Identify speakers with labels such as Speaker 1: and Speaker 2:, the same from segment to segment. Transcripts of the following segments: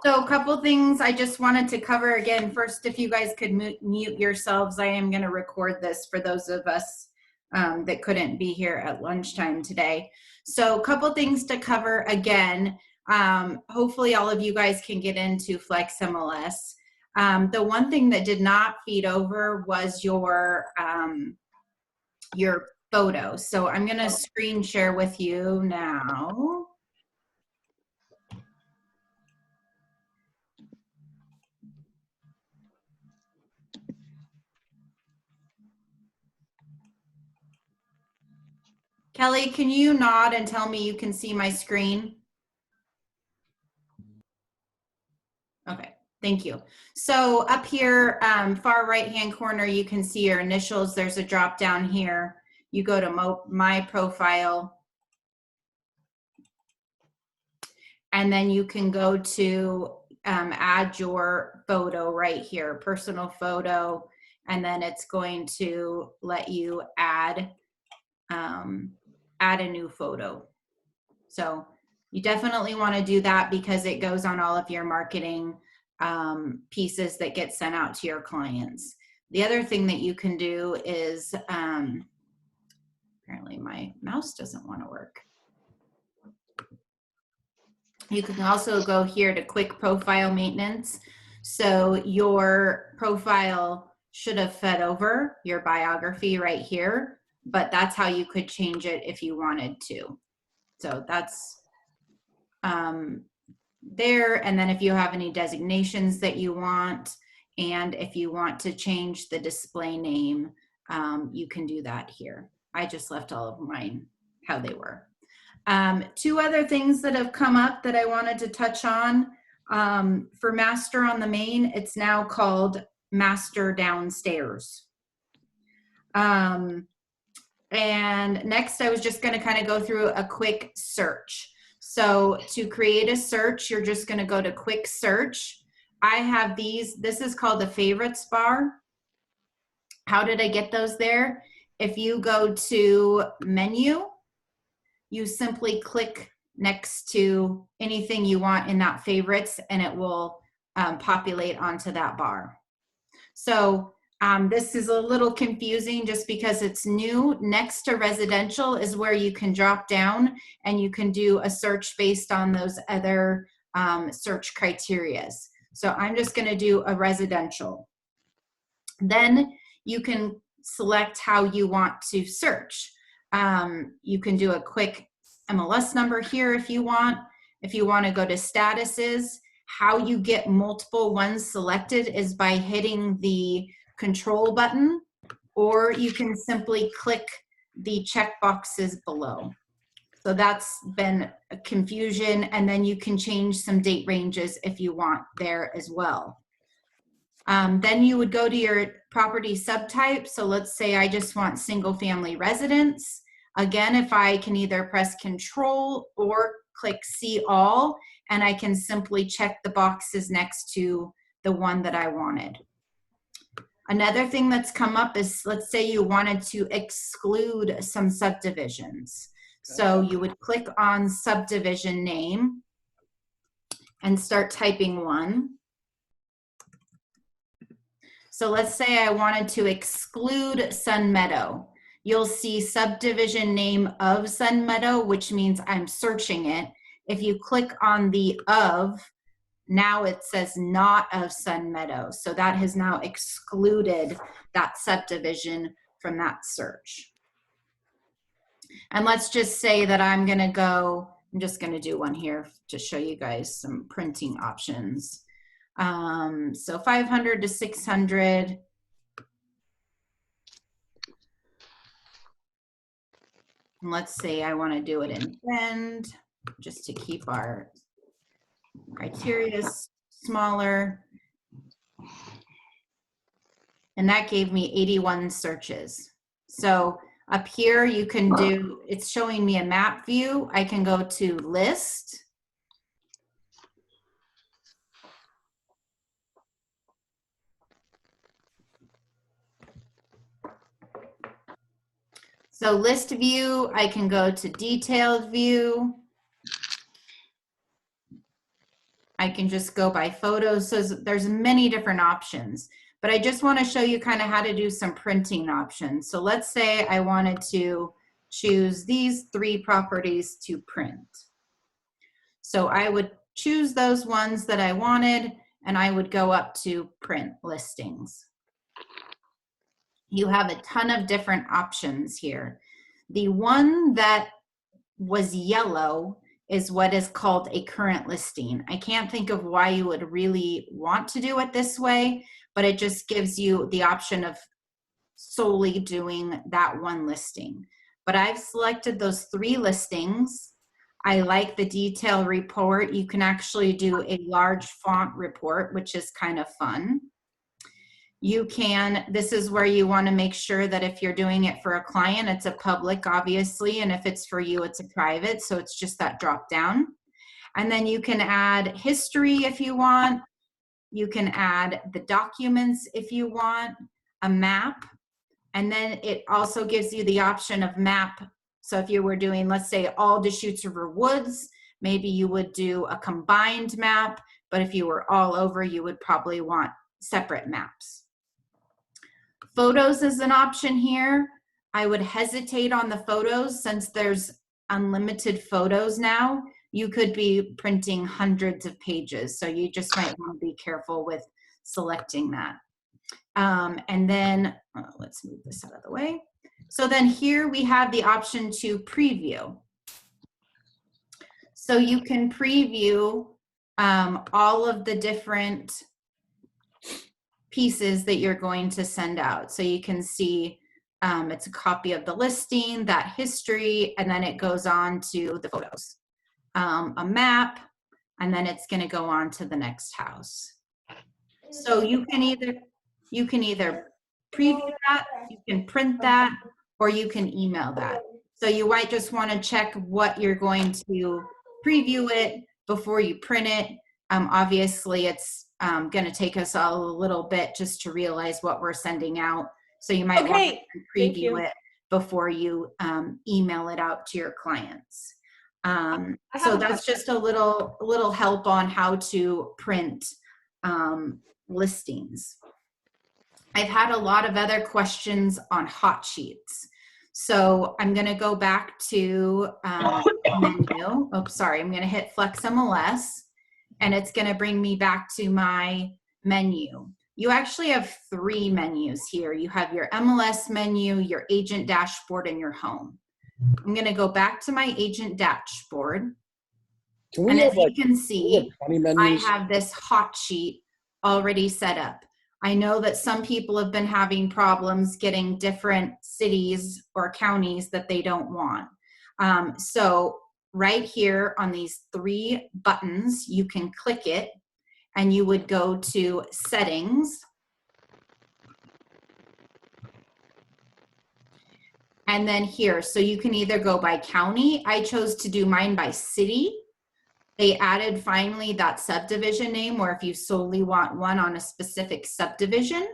Speaker 1: So a couple things I just wanted to cover again. First, if you guys could mute yourselves, I am going to record this for those of us that couldn't be here at lunchtime today. So a couple things to cover again. Hopefully all of you guys can get into Flex MLS. The one thing that did not feed over was your photo. So I'm going to screen share with you now. Kelly, can you nod and tell me you can see my screen? Okay, thank you. So up here, far right-hand corner, you can see your initials. There's a drop down here. You go to My Profile, and then you can go to add your photo right here, personal photo, and then it's going to let you add a new photo. So you definitely want to do that because it goes on all of your marketing pieces that get sent out to your clients. The other thing that you can do is, apparently my mouse doesn't want to work. You can also go here to quick profile maintenance. So your profile should have fed over your biography right here, but that's how you could change it if you wanted to. So that's there. And then if you have any designations that you want, and if you want to change the display name, you can do that here. I just left all of mine how they were. Two other things that have come up that I wanted to touch on. For Master on the Main, it's now called Master Downstairs. And next, I was just going to kind of go through a quick search. So to create a search, you're just going to go to quick search. I have these. This is called the favorites bar. How did I get those there? If you go to menu, you simply click next to anything you want in that favorites, and it will populate onto that bar. So this is a little confusing just because it's new. Next to residential is where you can drop down and you can do a search based on those other search criterias. So I'm just going to do a residential. Then you can select how you want to search. You can do a quick MLS number here if you want. If you want to go to statuses, how you get multiple ones selected is by hitting the control button, or you can simply click the check boxes below. So that's been a confusion, and then you can change some date ranges if you want there as well. Then you would go to your property subtype. So let's say I just want single family residence. Again, if I can either press control or click see all, and I can simply check the boxes next to the one that I wanted. Another thing that's come up is, let's say you wanted to exclude some subdivisions. So you would click on subdivision name and start typing one. So let's say I wanted to exclude Sun Meadow. You'll see subdivision name of Sun Meadow, which means I'm searching it. If you click on the of, now it says not of Sun Meadow. So that has now excluded that subdivision from that search. And let's just say that I'm going to go, I'm just going to do one here to show you guys some printing options. So 500 to 600. And let's say I want to do it in Bend just to keep our criteria smaller. And that gave me 81 searches. So up here you can do, it's showing me a map view. I can go to list. So list view, I can go to detailed view. I can just go by photos. So there's many different options, but I just want to show you kind of how to do some printing options. So let's say I wanted to choose these 3 properties to print. So I would choose those ones that I wanted, and I would go up to print listings. You have a ton of different options here. The one that was yellow is what is called a current listing. I can't think of why you would really want to do it this way, but it just gives you the option of solely doing that one listing. But I've selected those 3 listings. I like the detail report. You can actually do a large font report, which is kind of fun. You can, this is where you want to make sure that if you're doing it for a client, it's a public, obviously, and if it's for you, it's a private, so it's just that drop down. And then you can add history if you want. You can add the documents if you want, a map, and then it also gives you the option of map. So if you were doing, let's say, all Deschutes River Woods, maybe you would do a combined map, but if you were all over, you would probably want separate maps. Photos is an option here. I would hesitate on the photos since there's unlimited photos now. You could be printing hundreds of pages, so you just might want to be careful with selecting that. And then let's move this out of the way. So then here we have the option to preview. So you can preview all of the different pieces that you're going to send out. So you can see it's a copy of the listing, that history, and then it goes on to the photos, a map, and then it's going to go on to the next house. So you can either preview that, you can print that, or you can email that. So you might just want to check what you're going to preview it before you print it. Obviously, it's going to take us all a little bit just to realize what we're sending out. So you might want to preview it before you email it out to your clients. So that's just a little help on how to print listings. I've had a lot of other questions on hot sheets. So I'm going to go back to menu. Oh, sorry. I'm going to hit Flex MLS, and it's going to bring me back to my menu. You actually have 3 menus here. You have your MLS menu, your agent dashboard, and your home. I'm going to go back to my agent dashboard. And as you can see, I have this hot sheet already set up. I know that some people have been having problems getting different cities or counties that they don't want. So right here on these 3 buttons, you can click it and you would go to settings. And then here, so you can either go by county. I chose to do mine by city. They added finally that subdivision name, where if you solely want one on a specific subdivision,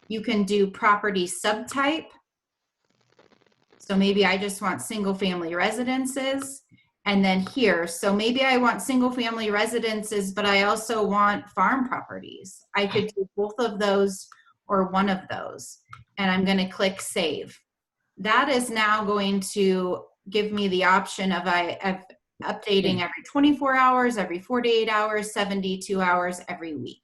Speaker 1: you can do property subtype. So maybe I just want single family residences. And then here, so maybe I want single family residences, but I also want farm properties. I could do both of those or one of those. And I'm going to click save. That is now going to give me the option of updating every 24 hours, every 48 hours, 72 hours, every week,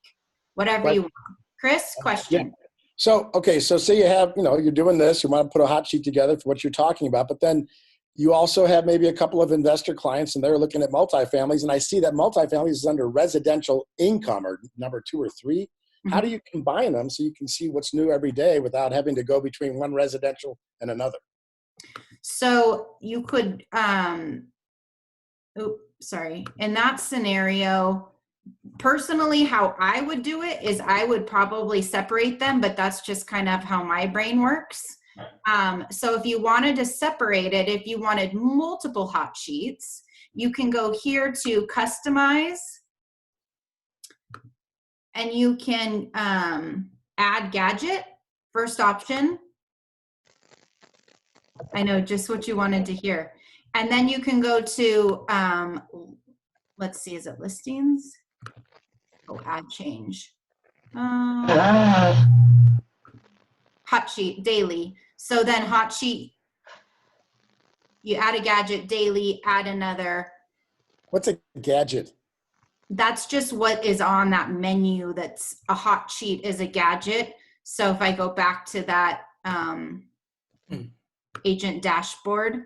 Speaker 1: whatever you want. Chris, question.
Speaker 2: Yeah. So, okay, so say you have, you're doing this, you want to put a hot sheet together for what you're talking about, but then you also have maybe a couple of investor clients and they're looking at multifamilies, and I see that multifamilies is under residential income or number 2 or 3. Mm-hmm. How do you combine them so you can see what's new every day without having to go between one residential and another?
Speaker 1: So you could, in that scenario, personally, how I would do it is I would probably separate them, but that's just kind of how my brain works. So if you wanted to separate it, if you wanted multiple hot sheets, you can go here to customize, and you can add gadget, first option. I know just what you wanted to hear. And then you can go to let's see, is it listings? Oh, add change. Hot sheet daily. So then hot sheet, you add a gadget daily, add another.
Speaker 2: What's a gadget?
Speaker 1: That's just what is on that menu. That's a hot sheet is a gadget. So if I go back to that agent dashboard,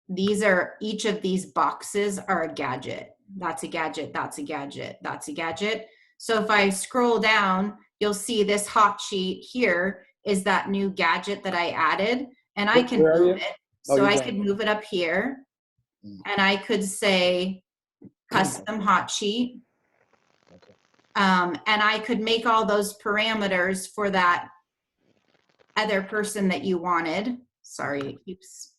Speaker 1: each of these boxes are a gadget. That's a gadget, that's a gadget, that's a gadget. So if I scroll down, you'll see this hot sheet here is that new gadget that I added, and I can move it. So I could move it up here, and I could say custom hot sheet.
Speaker 2: Okay.
Speaker 1: And I could make all those parameters for that other person that you wanted. Sorry, it keeps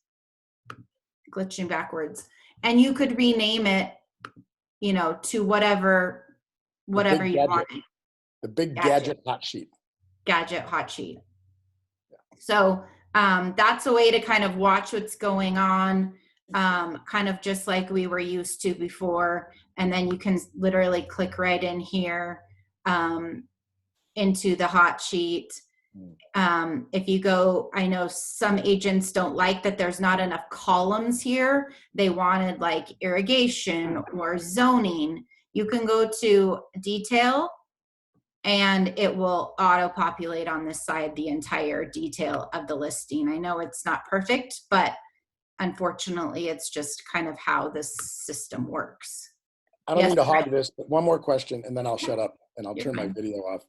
Speaker 1: glitching backwards. And you could rename it, you know, to whatever you wanted.
Speaker 2: The big gadget hot sheet.
Speaker 1: Gadget hot sheet. So that's a way to kind of watch what's going on, kind of just like we were used to before. And then you can literally click right in here into the hot sheet. If you go, I know some agents don't like that there's not enough columns here. They wanted like irrigation or zoning. You can go to detail, and it will auto-populate on this side the entire detail of the listing. I know it's not perfect, but unfortunately, it's just kind of how this system works.
Speaker 2: I don't mean to hog this, but one more question, and then I'll shut up and I'll turn my video off.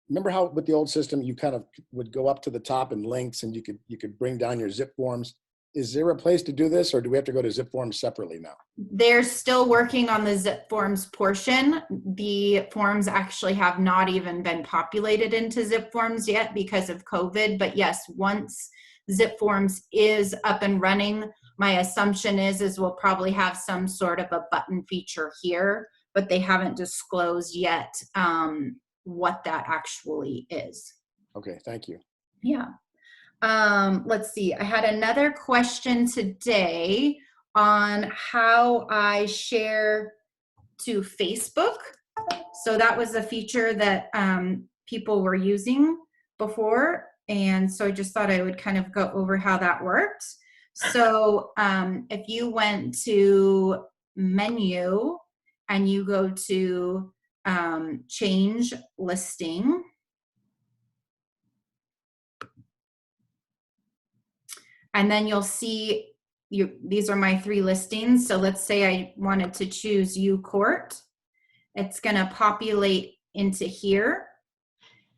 Speaker 2: Remember how with the old system you kind of would go up to the top and links, and you could bring down your zip forms? Is there a place to do this, or do we have to go to zip forms separately now?
Speaker 1: They're still working on the zip forms portion. The forms actually have not even been populated into zip forms yet because of COVID. But yes, once zip forms is up and running, my assumption is we'll probably have some sort of a button feature here, but they haven't disclosed yet what that actually is.
Speaker 2: Okay, thank you.
Speaker 1: Yeah. Let's see. I had another question today on how I share to Facebook. So that was a feature that people were using before. And so I just thought I would kind of go over how that worked. So if you went to menu and you go to change listing, and then you'll see these are my 3 listings. So let's say I wanted to choose U Court. It's going to populate into here.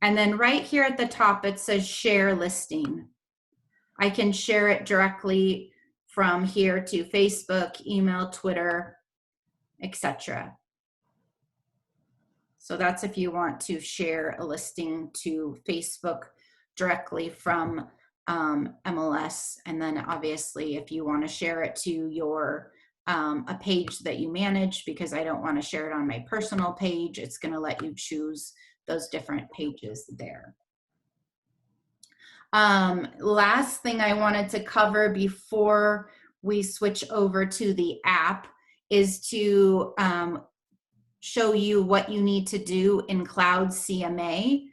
Speaker 1: And then right here at the top, it says share listing. I can share it directly from here to Facebook, email, Twitter, etc. So that's if you want to share a listing to Facebook directly from MLS. And then obviously if you want to share it to your a page that you manage, because I don't want to share it on my personal page, it's going to let you choose those different pages there. Last thing I wanted to cover before we switch over to the app is to show you what you need to do in Cloud CMA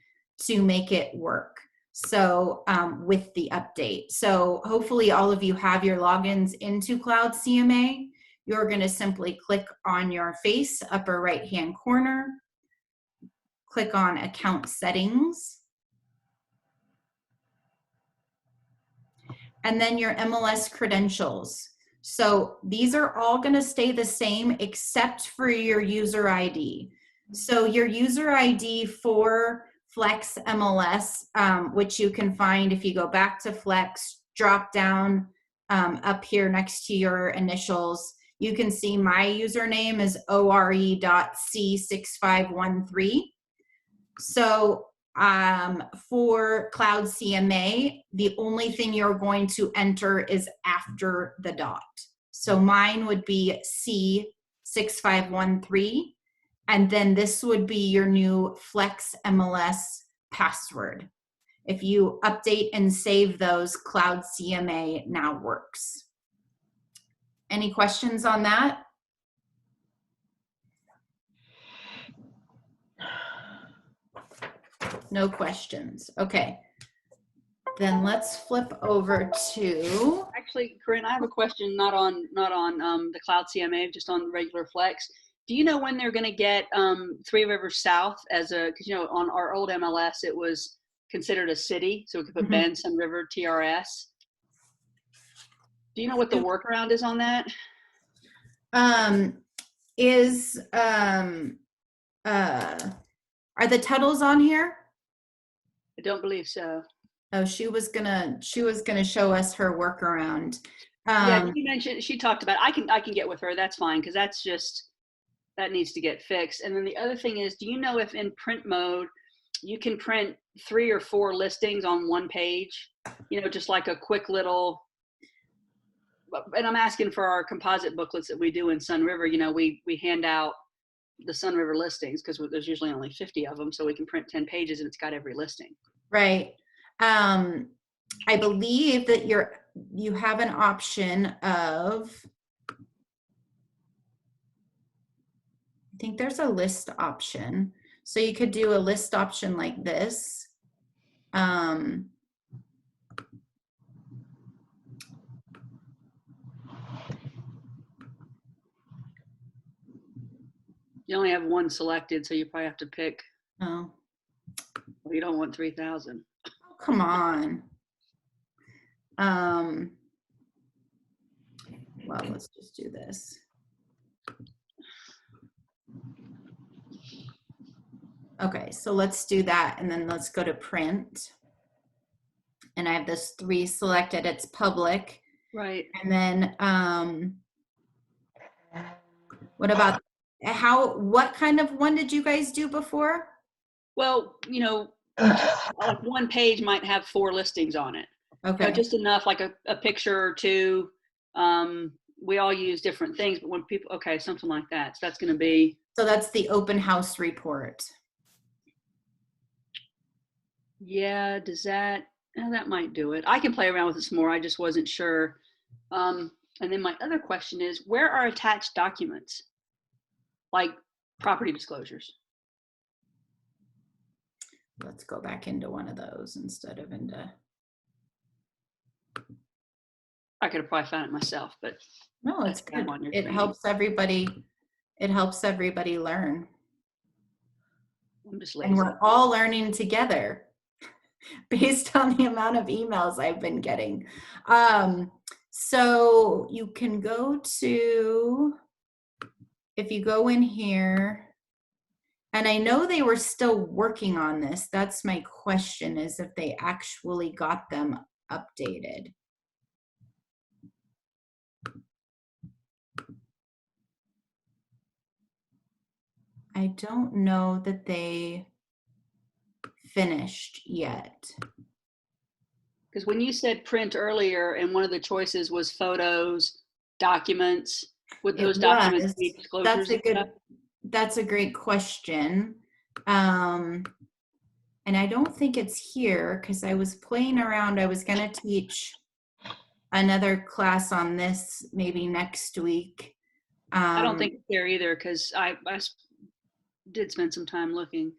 Speaker 1: to make it work. So with the update. So hopefully all of you have your logins into Cloud CMA. You're going to simply click on your face, upper right-hand corner, click on account settings, and then your MLS credentials. So these are all going to stay the same except for your user ID. So your user ID for Flex MLS, which you can find if you go back to Flex, drop down up here next to your initials, you can see my username is ore.c6513. So for Cloud CMA, the only thing you're going to enter is after the dot. So mine would be C6513, and then this would be your new Flex MLS password. If you update and save those, Cloud CMA now works. Any questions on that? No questions. Okay. Then let's flip over to,
Speaker 3: Actually, Corinne, I have a question, not on the Cloud CMA, just on regular Flex. Do you know when they're going to get Three Rivers South as a, because on our old MLS it was considered a city, so we could put Bend, Sun River, TRS. Do you know what the workaround is on that?
Speaker 1: Are the Tuttles on here?
Speaker 3: I don't believe so.
Speaker 1: Oh, she was gonna show us her workaround.
Speaker 3: Yeah, you mentioned, she talked about, I can get with her, that's fine, because that's just, that needs to get fixed. And then the other thing is, do you know if in print mode, you can print 3 or 4 listings on one page? Just like a quick little, and I'm asking for our composite booklets that we do in Sun River, we hand out the Sun River listings because there's usually only 50 of them. So we can print 10 pages and it's got every listing.
Speaker 1: Right. I believe that you have an option of, I think there's a list option. So you could do a list option like this.
Speaker 3: You only have one selected, so you probably have to pick.
Speaker 1: Oh.
Speaker 3: Well, you don't want 3,000.
Speaker 1: Oh, come on. Well, let's just do this. Okay, so let's do that, and then let's go to print. And I have this 3 selected, it's public.
Speaker 3: Right.
Speaker 1: And then what about what kind of one did you guys do before?
Speaker 3: Well, like one page might have 4 listings on it.
Speaker 1: Okay.
Speaker 3: Just enough, like a picture or 2. We all use different things, but when people, okay, something like that. So that's going to be.
Speaker 1: So that's the open house report.
Speaker 3: Yeah, does that, that might do it. I can play around with it some more. I just wasn't sure. And then my other question is, where are attached documents? Like property disclosures.
Speaker 1: Let's go back into one of those instead of into.
Speaker 3: I could have probably found it myself, but.
Speaker 1: No, it's good. It helps everybody. It helps everybody learn.
Speaker 3: I'm just lazy.
Speaker 1: And we're all learning together based on the amount of emails I've been getting. So you can go to, if you go in here, and I know they were still working on this. That's my question, is if they actually got them updated. I don't know that they finished yet.
Speaker 3: Because when you said print earlier, and one of the choices was photos, documents, would those documents be disclosures?
Speaker 1: That's a great question. And I don't think it's here because I was playing around. I was going to teach another class on this maybe next week.
Speaker 3: I don't think it's there either because I did spend some time looking.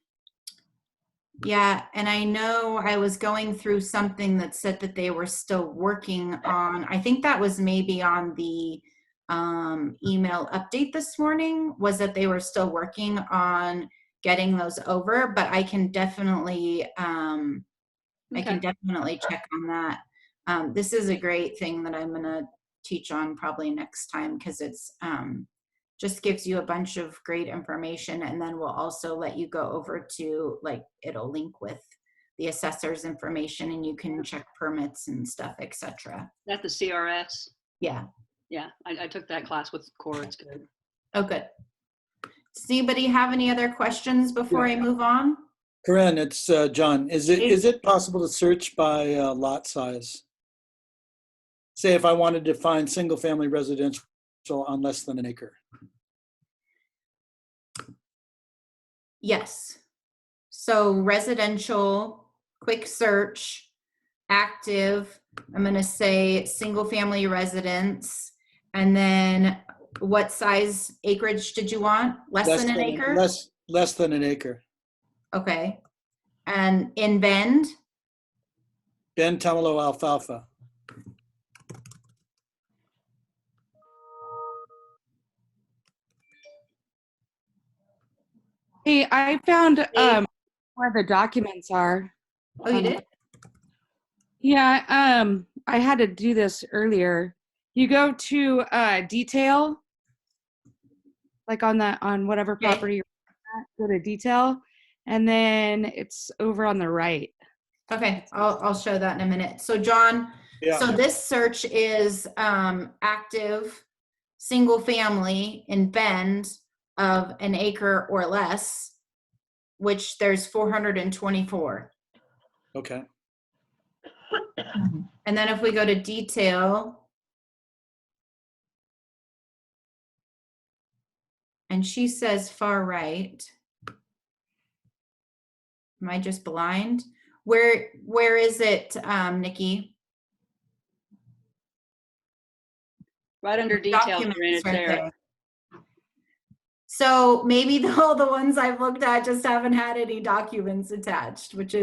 Speaker 1: Yeah, and I know I was going through something that said that they were still working on, I think that was maybe on the email update this morning, was that they were still working on getting those over, but I can definitely, I can definitely check on that. This is a great thing that I'm gonna teach on probably next time because it's just gives you a bunch of great information, and then we'll also let you go over to, like, it'll link with the assessor's information and you can check permits and stuff, etc.
Speaker 3: That's the CRS?
Speaker 1: Yeah.
Speaker 3: Yeah, I took that class with Cora. It's good.
Speaker 1: Oh, good. Does anybody have any other questions before I move on?
Speaker 4: Corinne, it's John. Is it possible to search by lot size? Say if I wanted to find single family residential on less than an acre.
Speaker 1: Yes. So residential, quick search, active, I'm going to say single family residence, And then what size acreage did you want? Less than an acre?
Speaker 4: Less than an acre.
Speaker 1: Okay. And in Bend?
Speaker 4: Bend, Tumalo, alfalfa.
Speaker 5: Hey, I found
Speaker 1: Dave?
Speaker 5: where the documents are.
Speaker 1: Oh, you did?
Speaker 5: Yeah, I had to do this earlier. You go to detail, like on whatever
Speaker 1: Okay.
Speaker 5: property you're at, go to detail, and then it's over on the right.
Speaker 1: Okay, I'll show that in a minute. So John,
Speaker 4: Yeah.
Speaker 1: so this search is active, single family in Bend of an acre or less, which there's 424.
Speaker 4: Okay.
Speaker 1: And then if we go to detail, and she says far right. Am I just blind? Where is it, Nikki?
Speaker 3: Right under details,
Speaker 1: Documents
Speaker 3: Corinne, it's
Speaker 1: right
Speaker 3: there.
Speaker 1: So maybe all the ones I've looked at just haven't had any documents attached, which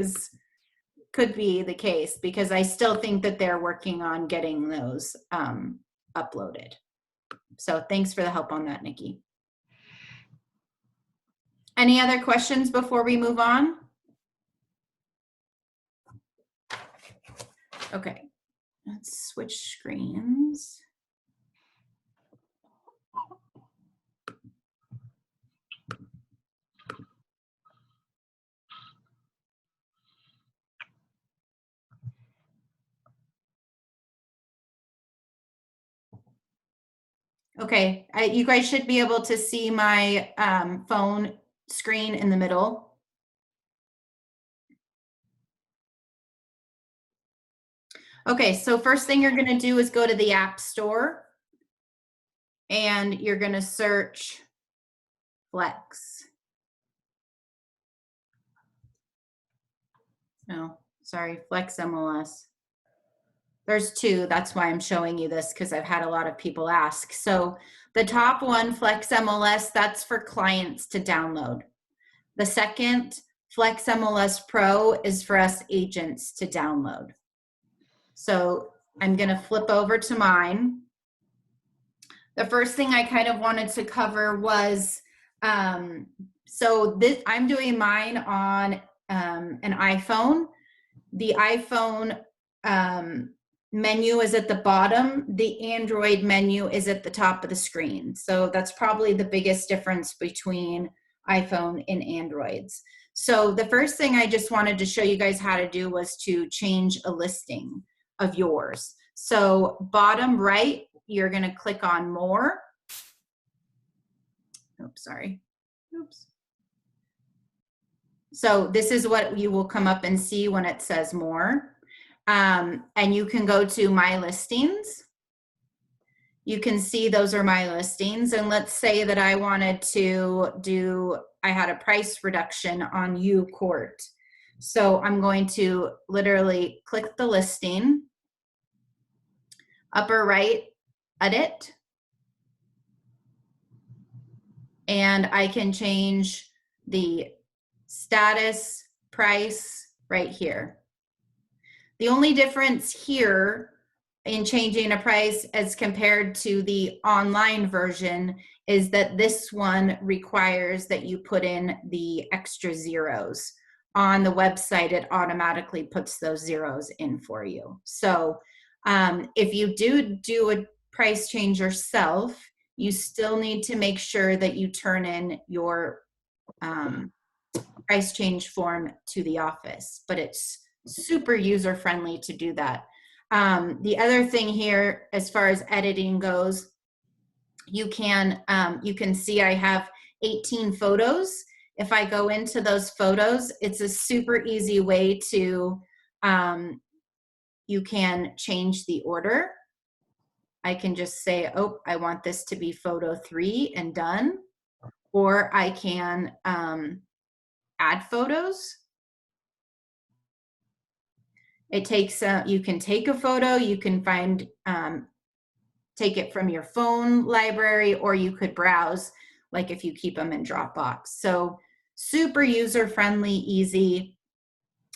Speaker 1: could be the case because I still think that they're working on getting those uploaded. So thanks for the help on that, Nikki. Any other questions before we move on? Okay, let's switch screens. Okay, you guys should be able to see my phone screen in the middle. Okay, so first thing you're going to do is go to the App Store and you're going to search Flex. No, sorry, Flex MLS. There's two, that's why I'm showing you this because I've had a lot of people ask. So the top one, Flex MLS, that's for clients to download. The second, Flex MLS Pro, is for us agents to download. So I'm going to flip over to mine. The first thing I kind of wanted to cover was, so this, I'm doing mine on an iPhone. The iPhone menu is at the bottom. The Android menu is at the top of the screen. So that's probably the biggest difference between iPhone and Androids. So the first thing I just wanted to show you guys how to do was to change a listing of yours. So bottom right, you're going to click on more. Oops, sorry. Oops. So this is what you will come up and see when it says more. And you can go to my listings. You can see those are my listings. And let's say that I wanted to I had a price reduction on U Court. So I'm going to literally click the listing, upper right, edit. And I can change the status price right here. The only difference here in changing a price as compared to the online version is that this one requires that you put in the extra zeros. On the website, it automatically puts those zeros in for you. So if you do a price change yourself, you still need to make sure that you turn in your price change form to the office, but it's super user friendly to do that. The other thing here, as far as editing goes, you can see I have 18 photos. If I go into those photos, it's a super easy way to, you can change the order. I can just say, oh, I want this to be photo 3 and done. Or I can add photos. It takes, you can take a photo, you can find take it from your phone library, or you could browse, like if you keep them in Dropbox. So super user-friendly, easy.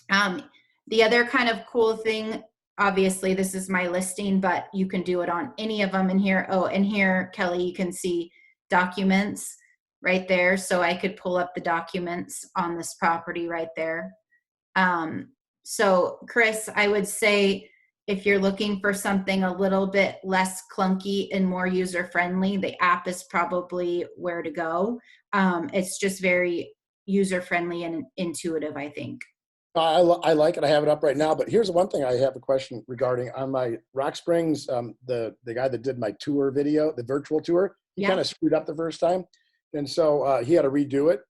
Speaker 1: The other kind of cool thing, obviously this is my listing, but you can do it on any of them in here. Oh, and here, Kelly, you can see documents right there. So I could pull up the documents on this property right there. So Chris, I would say if you're looking for something a little bit less clunky and more user-friendly, the app is probably where to go. It's just very user-friendly and intuitive, I think.
Speaker 2: I like it. I have it up right now. But here's one thing I have a question regarding on my Rock Springs. The guy that did my tour video, the virtual tour, he
Speaker 1: Yeah.
Speaker 2: kind of screwed up the first time, and so he had to redo it.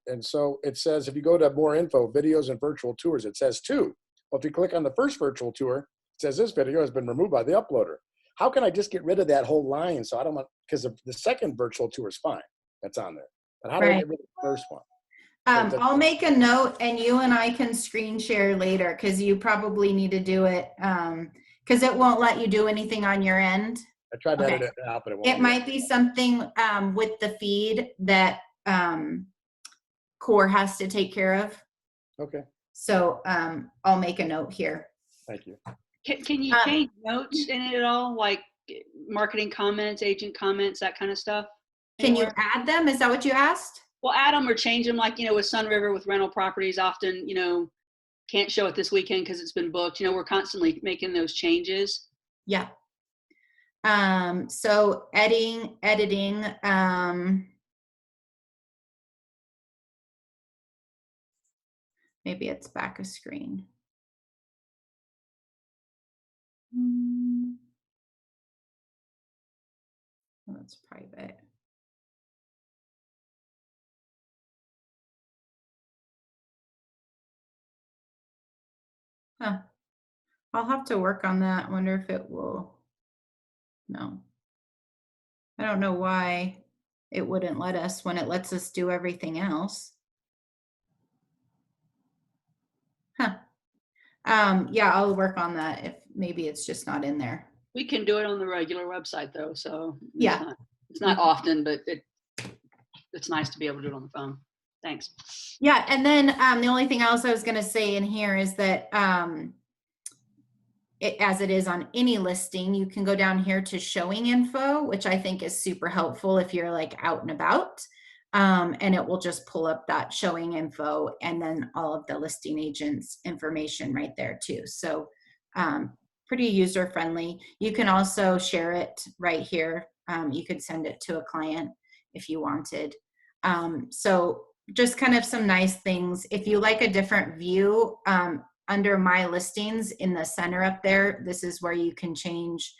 Speaker 2: And so it says if you go to more info, videos and virtual tours, it says 2. Well, if you click on the first virtual tour, it says this video has been removed by the uploader. How can I just get rid of that whole line? So I don't want, because the second virtual tour is fine. That's on there. But how do I
Speaker 1: Right.
Speaker 2: get rid of the first one?
Speaker 1: I'll make a note and you and I can screen share later, because you probably need to do it because it won't let you do anything on your end.
Speaker 2: I tried to
Speaker 1: Okay.
Speaker 2: edit it out, but it won't.
Speaker 1: It might be something with the feed that Core has to take care of.
Speaker 2: Okay.
Speaker 1: So I'll make a note here.
Speaker 2: Thank you.
Speaker 3: Can you change notes in it at all? Like marketing comments, agent comments, that kind of stuff?
Speaker 1: Can you
Speaker 3: Anywhere?
Speaker 1: add them? Is that what you asked?
Speaker 3: Well, add them or change them, like, with Sun River, with rental properties, often, can't show it this weekend because it's been booked. We're constantly making those changes.
Speaker 1: Yeah. So editing, maybe it's back a screen. Oh, that's private. Huh. I'll have to work on that. Wonder if it will. No. I don't know why it wouldn't let us when it lets us do everything else. Huh. Yeah, I'll work on that if maybe it's just not in there.
Speaker 3: We can do it on the regular website though, so
Speaker 1: Yeah.
Speaker 3: it's not often, but it's nice to be able to do it on the phone. Thanks.
Speaker 1: Yeah, and then the only thing else I was going to say in here is that as it is on any listing, you can go down here to showing info, which I think is super helpful if you're like out and about. And it will just pull up that showing info and then all of the listing agents information right there too. So pretty user friendly. You can also share it right here. You could send it to a client if you wanted. So just kind of some nice things. If you like a different view, under my listings in the center up there, this is where you can change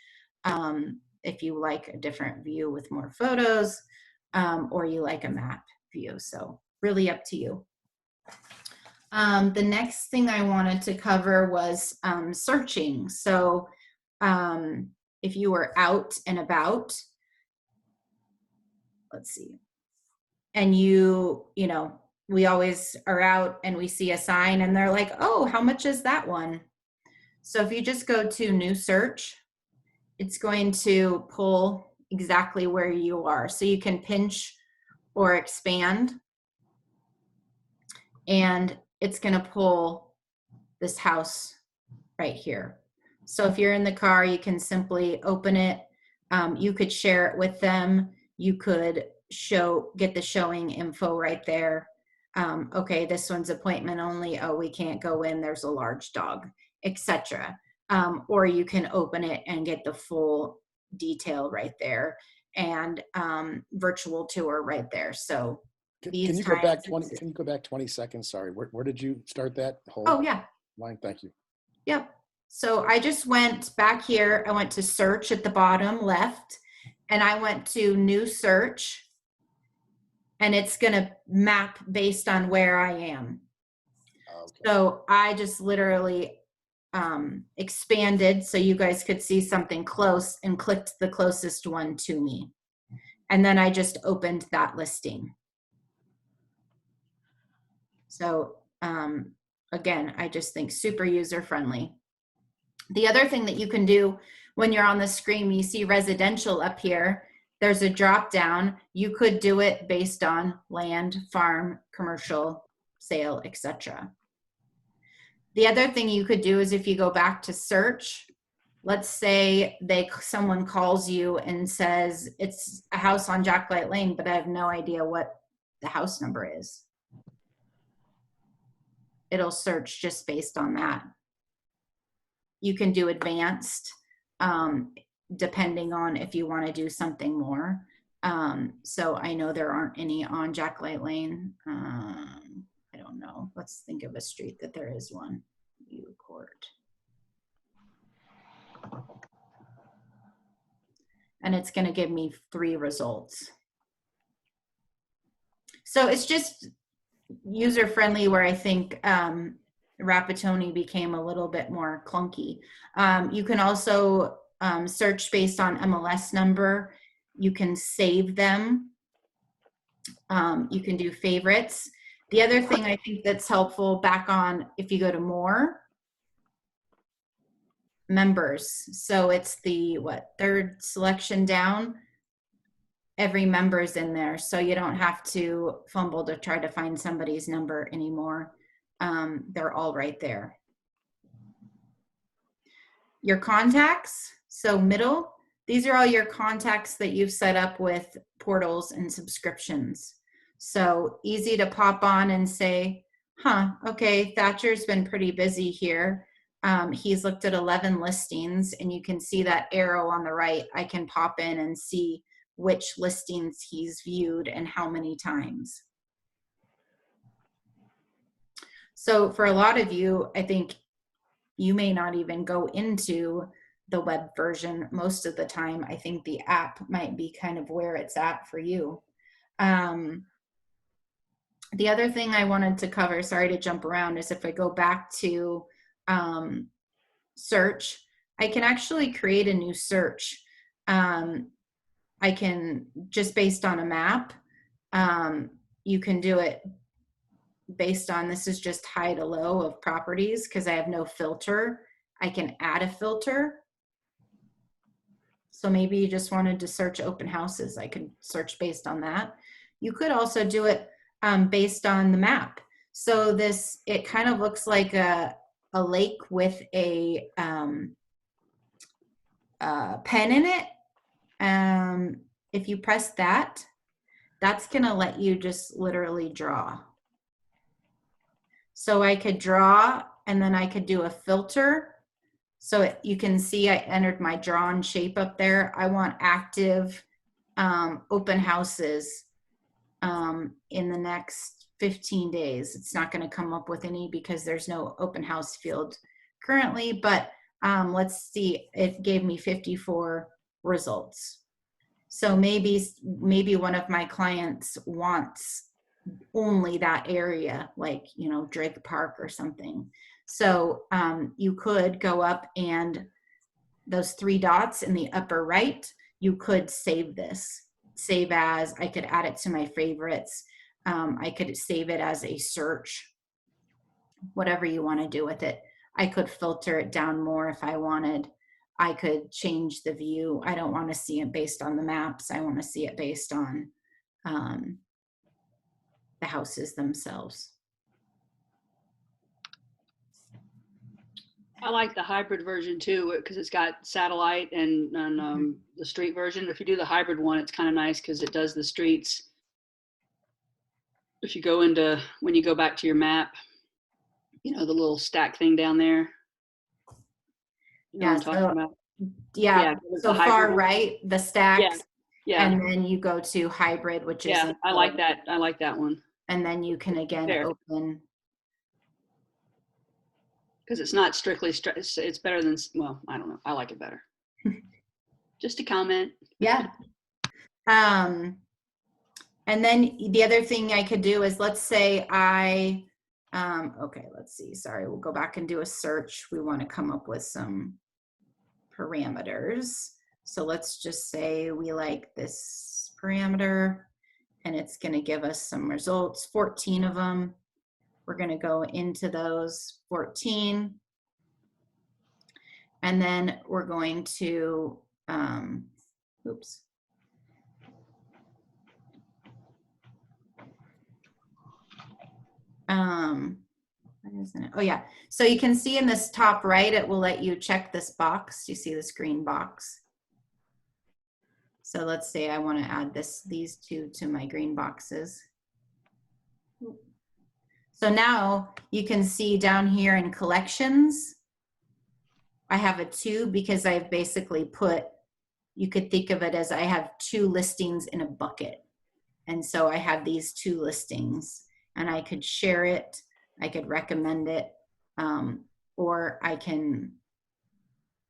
Speaker 1: if you like a different view with more photos or you like a map view. So really up to you. The next thing I wanted to cover was searching. So if you were out and about, let's see, and we always are out and we see a sign and they're like, oh, how much is that one? So if you just go to new search, it's going to pull exactly where you are. So you can pinch or expand and it's going to pull this house right here. So if you're in the car, you can simply open it. You could share it with them. You could get the showing info right there. Okay, this one's appointment only. Oh, we can't go in. There's a large dog, etc. Or you can open it and get the full detail right there and virtual tour right there. So
Speaker 2: Can you go back 20? Can you go back 20 seconds? Sorry, where did you start that whole
Speaker 1: Oh yeah.
Speaker 2: line? Thank you.
Speaker 1: Yep. So I just went back here. I went to search at the bottom left, and I went to new search. And it's going to map based on where I am.
Speaker 2: Okay.
Speaker 1: So I just literally expanded so you guys could see something close and clicked the closest one to me. And then I just opened that listing. So again, I just think super user friendly. The other thing that you can do when you're on the screen, you see residential up here. There's a drop down. You could do it based on land, farm, commercial, sale, etc. The other thing you could do is if you go back to search, let's say someone calls you and says it's a house on Jacklight Lane, but I have no idea what the house number is. It'll search just based on that. You can do advanced, depending on if you want to do something more. So I know there aren't any on Jacklight Lane. I don't know. Let's think of a street that there is one. U Court. And it's going to give me 3 results. So it's just user friendly, where I think Rapatoni became a little bit more clunky. You can also search based on MLS number. You can save them. You can do favorites. The other thing I think that's helpful back on, if you go to more, members. So it's the, third selection down. Every member's in there. So you don't have to fumble to try to find somebody's number anymore. They're all right there. Your contacts, so middle, these are all your contacts that you've set up with portals and subscriptions. So easy to pop on and say, okay, Thatcher's been pretty busy here. He's looked at 11 listings, and you can see that arrow on the right. I can pop in and see which listings he's viewed and how many times. So for a lot of you, I think you may not even go into the web version most of the time. I think the app might be kind of where it's at for you. The other thing I wanted to cover, sorry to jump around, is if I go back to search, I can actually create a new search. I can, just based on a map, you can do it based on, this is just high to low of properties because I have no filter. I can add a filter. So maybe you just wanted to search open houses. I could search based on that. You could also do it based on the map. So this, it kind of looks like a lake with a pen in it. If you press that, that's gonna let you just literally draw. So I could draw, and then I could do a filter. So you can see I entered my drawn shape up there. I want active open houses in the next 15 days. It's not going to come up with any because there's no open house field currently, but let's see, it gave me 54 results. So maybe one of my clients wants only that area, like, you know, Drake Park or something. So you could go up, and those 3 dots in the upper right, you could save this. Save as, I could add it to my favorites. I could save it as a search, whatever you want to do with it. I could filter it down more if I wanted. I could change the view. I don't want to see it based on the maps. I want to see it based on the houses themselves.
Speaker 3: I like the hybrid version too, because it's got satellite and the street version. If you do the hybrid one, it's kind of nice because it does the streets. If you go into, when you go back to your map, you know, the little stack thing down there. You know what I'm talking about?
Speaker 1: Yeah, so far
Speaker 3: one.
Speaker 1: right, the stacks.
Speaker 3: Yeah.
Speaker 1: And then you go to hybrid, which is,
Speaker 3: I like that. I like that one.
Speaker 1: And then you can again open.
Speaker 3: Because it's not strictly, it's better than, well, I don't know. I like it better. Just a comment.
Speaker 1: Yeah. And then the other thing I could do is, let's say okay, let's see. Sorry, we'll go back and do a search. We want to come up with some parameters. So let's just say we like this parameter, and it's going to give us some results, 14 of them. We're going to go into those 14. And then we're going to, oops. Why isn't it? Oh yeah. So you can see in this top right, it will let you check this box. You see this green box. So let's say I want to add these two to my green boxes. So now you can see down here in collections, I have a 2 because I've basically put, you could think of it as I have 2 listings in a bucket. And so I have these 2 listings and I could share it, I could recommend it, or I can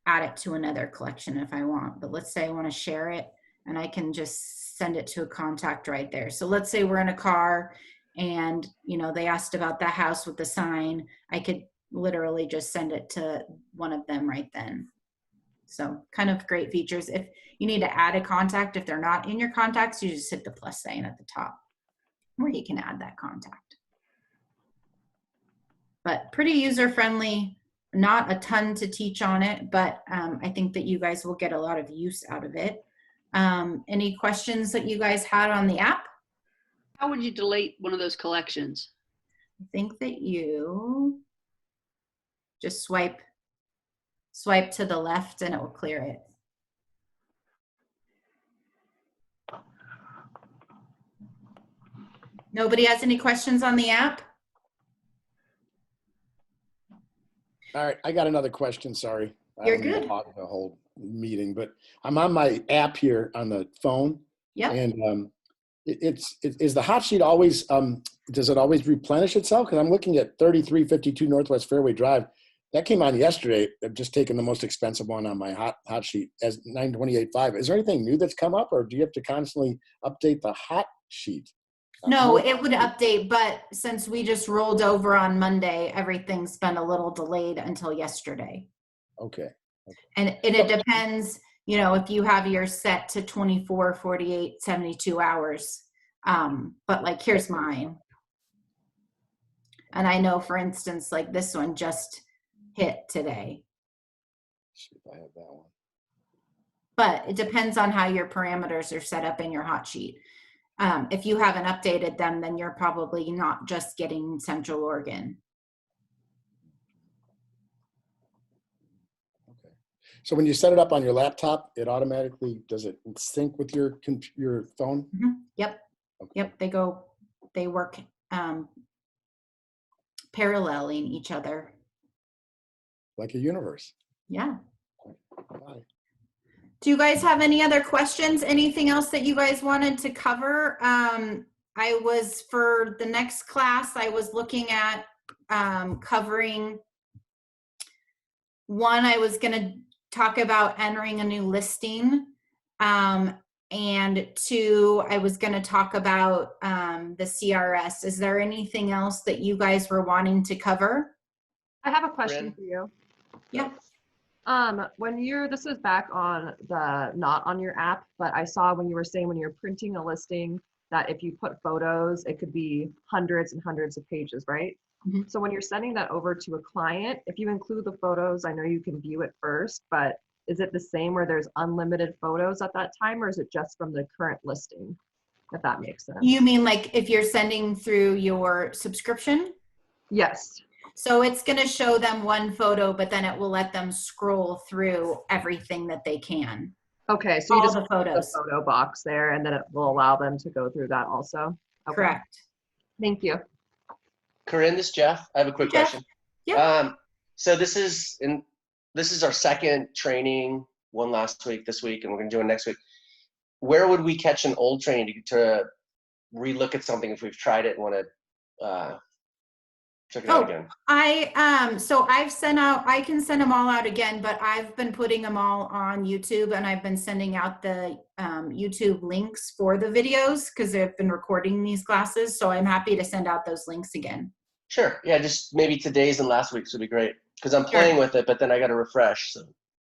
Speaker 1: add it to another collection if I want. But let's say I want to share it and I can just send it to a contact right there. So let's say we're in a car and, you know, they asked about the house with the sign. I could literally just send it to one of them right then. So kind of great features. If you need to add a contact, if they're not in your contacts, you just hit the plus sign at the top where you can add that contact. But pretty user-friendly, not a ton to teach on it, but I think that you guys will get a lot of use out of it. Any questions that you guys had on the app?
Speaker 3: How would you delete one of those collections?
Speaker 1: I think that you just swipe to the left and it will clear it. Nobody has any questions on the app?
Speaker 2: All right, I got another question. Sorry.
Speaker 1: You're
Speaker 2: I don't mean to
Speaker 1: good.
Speaker 2: hog the whole meeting, but I'm on my app here on the phone.
Speaker 1: Yep.
Speaker 2: And is the hot sheet always, does it always replenish itself? Because I'm looking at 3352 Northwest Fairway Drive. That came on yesterday. I've just taken the most expensive one on my hot sheet as 928.5. Is there anything new that's come up, or do you have to constantly update the hot sheet?
Speaker 1: No, it would update, but since we just rolled over on Monday, everything's been a little delayed until yesterday.
Speaker 2: Okay.
Speaker 1: And it depends, you know, if you have yours set to 24, 48, 72 hours. But like, here's mine. And I know, for instance, like this one just hit today.
Speaker 2: Let's see if I have that one.
Speaker 1: But it depends on how your parameters are set up in your hot sheet. If you haven't updated them, then you're probably not just getting Central Oregon.
Speaker 2: Okay. So when you set it up on your laptop, it automatically, does it sync with your phone?
Speaker 1: Mm-hmm. Yep.
Speaker 2: Okay.
Speaker 1: Yep. They work paralleling each other.
Speaker 2: Like a universe.
Speaker 1: Yeah.
Speaker 2: Bye.
Speaker 1: Do you guys have any other questions? Anything else that you guys wanted to cover? I was, for the next class, I was looking at covering one. I was going to talk about entering a new listing. And 2, I was going to talk about the CRS. Is there anything else that you guys were wanting to cover?
Speaker 6: I have a question
Speaker 7: Bryn?
Speaker 6: for you.
Speaker 1: Yeah.
Speaker 6: This is back on the, not on your app, but I saw when you were saying when you're printing a listing that if you put photos, it could be hundreds and hundreds of pages, right?
Speaker 1: Mhm.
Speaker 6: So when you're sending that over to a client, if you include the photos, I know you can view it first, but is it the same where there's unlimited photos at that time, or is it just from the current listing, if that makes sense?
Speaker 1: You mean like if you're sending through your subscription?
Speaker 6: Yes.
Speaker 1: So it's going to show them one photo, but then it will let them scroll through everything that they can.
Speaker 6: Okay, so you
Speaker 1: All
Speaker 6: just
Speaker 1: the
Speaker 6: put the
Speaker 1: photos.
Speaker 6: photo box there, and then it will allow them to go through that also. Okay.
Speaker 1: Correct.
Speaker 6: Thank you.
Speaker 7: Corinne, this is Jeff. I have a quick
Speaker 1: Jeff.
Speaker 7: question.
Speaker 1: Yeah.
Speaker 7: So this is our second training, one last week, this week, and we're going to do it next week. Where would we catch an old training to relook at something if we've tried it and want to check it out again?
Speaker 1: So I've sent out, I can send them all out again, but I've been putting them all on YouTube, and I've been sending out the YouTube links for the videos because they've been recording these classes. So I'm happy to send out those links again.
Speaker 7: Sure. Yeah, just maybe today's and last week's would be great because I'm playing with it, but then I got to refresh. So.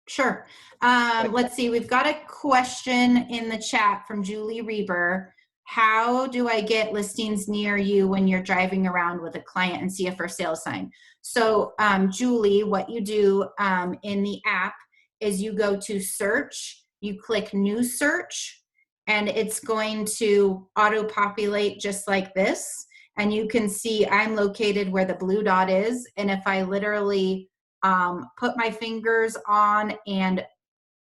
Speaker 1: Sure. Let's see. We've got a question in the chat from Julie Reber. how do I get listings near you when you're driving around with a client and see a for sale sign? So Julie, what you do in the app is you go to search, you click new search, and it's going to auto-populate just like this. And you can see I'm located where the blue dot is. And if I literally put my fingers on and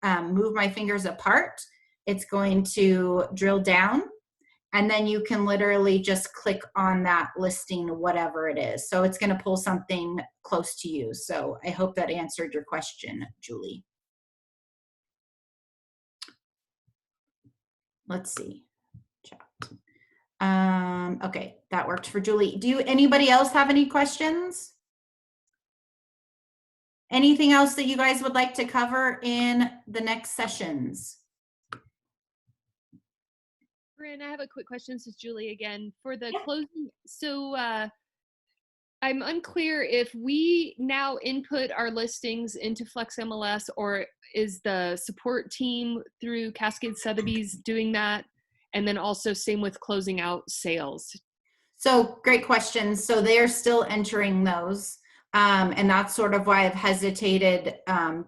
Speaker 1: move my fingers apart, it's going to drill down. And then you can literally just click on that listing, whatever it is. So it's going to pull something close to you. So I hope that answered your question, Julie. Let's see. Chat. Okay, that worked for Julie. Do anybody else have any questions? Anything else that you guys would like to cover in the next sessions?
Speaker 8: Bryn, I have a quick question. This is Julie again. For the closing, so I'm unclear if we now input our listings into Flex MLS, or is the support team through Cascade Sotheby's doing that? And then also same with closing out sales.
Speaker 1: So great question. So they're still entering those. And that's sort of why I've hesitated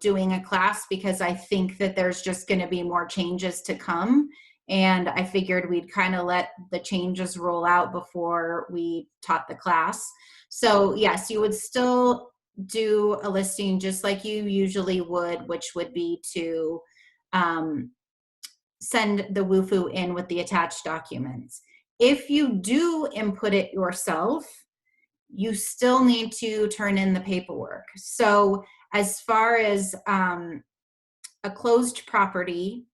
Speaker 1: doing a class, because I think that there's just going to be more changes to come. And I figured we'd kind of let the changes roll out before we taught the class. So yes, you would still do a listing just like you usually would, which would be to send the WUFU in with the attached documents. If you do input it yourself, you still need to turn in the paperwork. So as far as a closed property,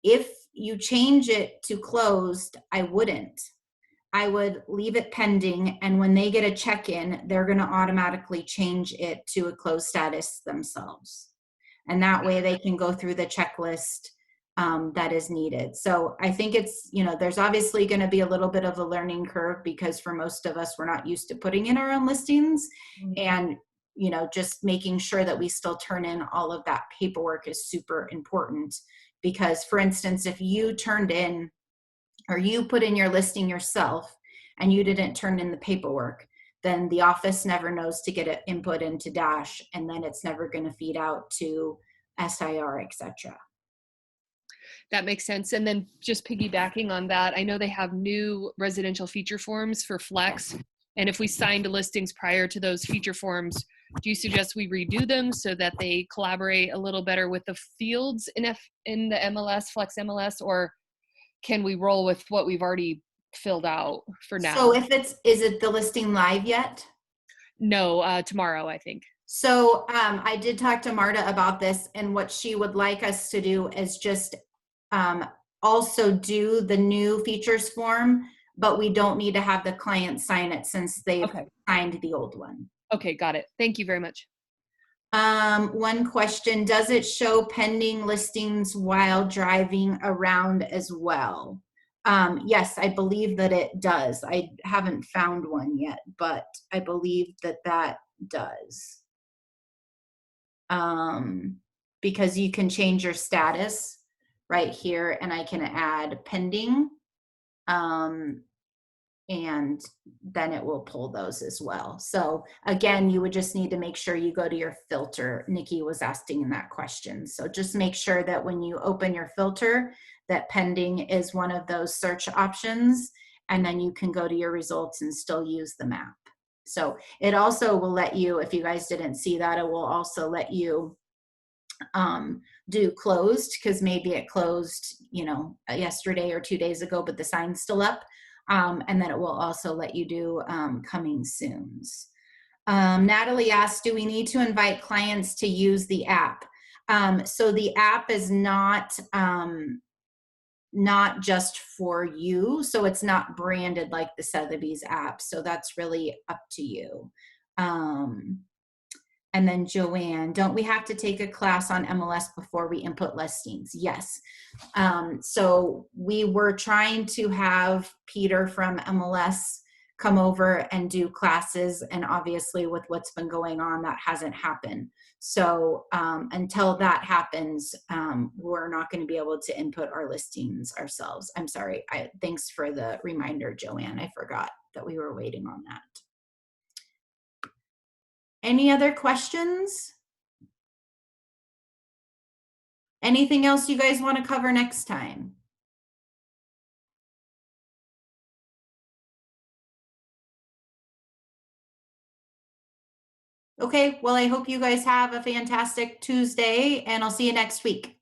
Speaker 1: if you change it to closed, I wouldn't. I would leave it pending, and when they get a check-in, they're going to automatically change it to a closed status themselves. And that way they can go through the checklist that is needed. So I think it's, there's obviously going to be a little bit of a learning curve, because for most of us, we're not used to putting in our own listings. And, just making sure that we still turn in all of that paperwork is super important. Because, for instance, if you turned in or you put in your listing yourself and you didn't turn in the paperwork, then the office never knows to get it input into Dash, and then it's never going to feed out to SIR, etc.
Speaker 8: That makes sense. And then just piggybacking on that, I know they have new residential feature forms for Flex. And if we signed listings prior to those feature forms, do you suggest we redo them so that they collaborate a little better with the fields in the MLS, Flex MLS, or can we roll with what we've already filled out for now?
Speaker 1: So is it the listing live yet?
Speaker 8: No, tomorrow, I think.
Speaker 1: So I did talk to Marta about this, and what she would like us to do is just also do the new features form, but we don't need to have the client sign it since they've signed the old one.
Speaker 8: Okay, got it. Thank you very much.
Speaker 1: One question, does it show pending listings while driving around as well? Yes, I believe that it does. I haven't found one yet, but I believe that does. Because you can change your status right here, and I can add pending, and then it will pull those as well. So again, you would just need to make sure you go to your filter. Nikki was asking in that question. So just make sure that when you open your filter, that pending is one of those search options, and then you can go to your results and still use the map. So it also will let you, if you guys didn't see that, it will also let you do closed, because maybe it closed, yesterday or 2 days ago, but the sign's still up. And then it will also let you do coming soons. Natalie asked, do we need to invite clients to use the app? So the app is not just for you. So it's not branded like the Sotheby's app. So that's really up to you. And then Joanne, don't we have to take a class on MLS before we input listings? Yes. So we were trying to have Peter from MLS come over and do classes, and obviously with what's been going on, that hasn't happened. So until that happens, we're not going to be able to input our listings ourselves. I'm sorry. Thanks for the reminder, Joanne. I forgot that we were waiting on that. Any other questions? Anything else you guys want to cover next time? Okay, well, I hope you guys have a fantastic Tuesday, and I'll see you next week.